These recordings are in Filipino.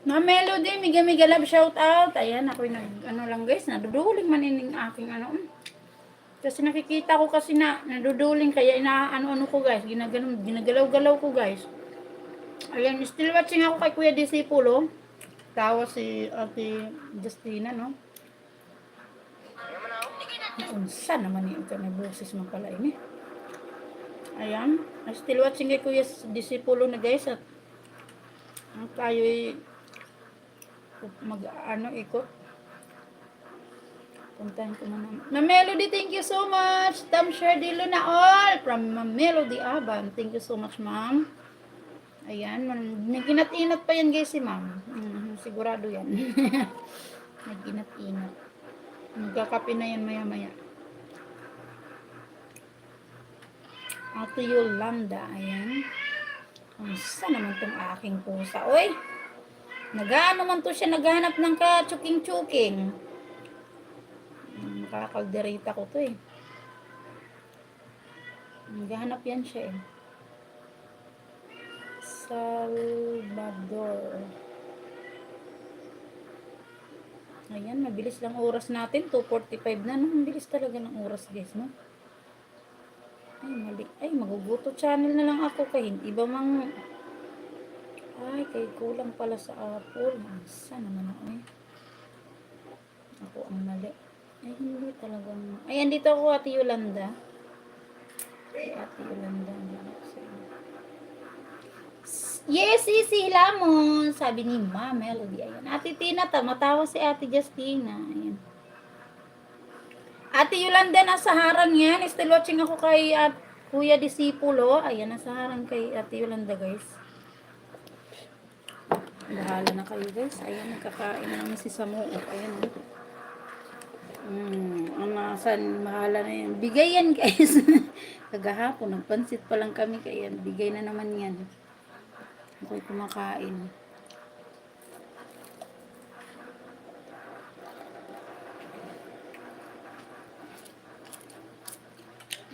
Na Melody, miga love shout out. Ayan, ako ano lang guys, naduduling man ining aking ano. Kasi nakikita ko kasi na naduduling kaya inaano-ano ko guys, ginagalaw-galaw ko guys. Ayan, still watching ako kay Kuya Disipulo. Tawa si Ate Justina, no? Naunsa naman ito na boses mo pala ini. Ayan, still watching kay Kuya Disipulo na guys at tayo'y mag-ano ikot. Puntahan ko na naman. Ma'am Melody, thank you so much. Tam share dilo na all from Ma'am Melody Aban. Thank you so much, ma'am. Ayan, nag-inat-inat pa yan guys si ma'am. Sigurado yan. Nag-inat-inat. Magkakape na yan maya-maya. Ate Yolanda, ayan. Saan naman tong aking pusa? Oy! Nagaano man to siya, naghahanap ng ka-chuking-chuking. Nakakalderita ko to eh. Naghahanap yan siya eh. Salvador. Ayan, mabilis lang oras natin. 2:45 na. No? Mabilis talaga ng oras guys, no? Ay, mali. Ay, maguguto channel na lang ako kay iba mang... Ay, kay kulang pala sa Apple. Saan naman ako eh? Ako ang mali. Ay, hindi talagang... Ayan, dito ako, Ate Yolanda. Ate Yolanda. Yes, isi lamon. Sabi ni Ma Melody. Ayan. Ate Tina, matawa si Ate Justina. Ayan. Ate Yolanda, nasa harang yan. Still watching ako kay Kuya Disipulo. Ayan, nasa harang kay Ate Yolanda, guys. Bahala na kayo, guys. Ayan, nagkakain na naman si Samuok. Ayan. Ang nasan, mahala na yan. Bigay yan, guys. Kagahapon, nagpansit pa lang kami. Kaya bigay na naman yan. Ako'y kumakain.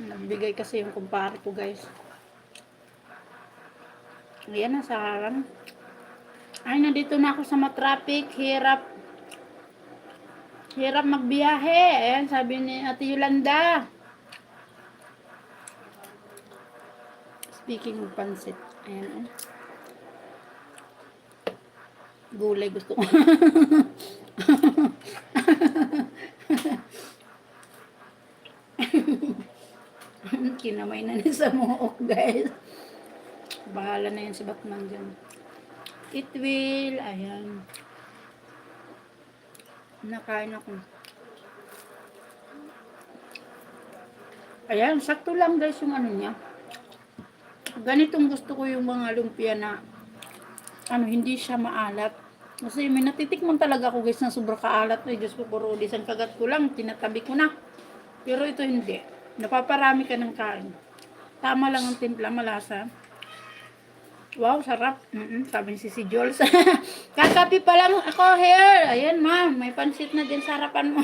Nagbigay kasi yung kumpare ko, guys. Ayan, nasa harang. Ay, nandito na ako sa matraffic. Hirap magbiyahe. Ayan, sabi ni Ate Yolanda. Speaking of pansit. Ayan, gulay gusto ko. Kinamay na ni Samuok, guys. Bahala na yan si Batman dyan. It will. Ayan. Nakain ako. Ayan, sakto lang guys yung ano niya. Ganitong gusto ko yung mga lumpia na hindi siya maalat. Kasi may natitikman talaga ako guys na sobra kaalat. Ay, Diyos ko, puro isang kagat ko lang, tinatabi ko na. Pero ito hindi. Napaparami ka ng kain. Tama lang ang timpla, malasa. Wow, sarap. Sabi ni si Jules. Kakapi pa lang ako here. Ayan, ma'am. May pansit na din sa harapan mo.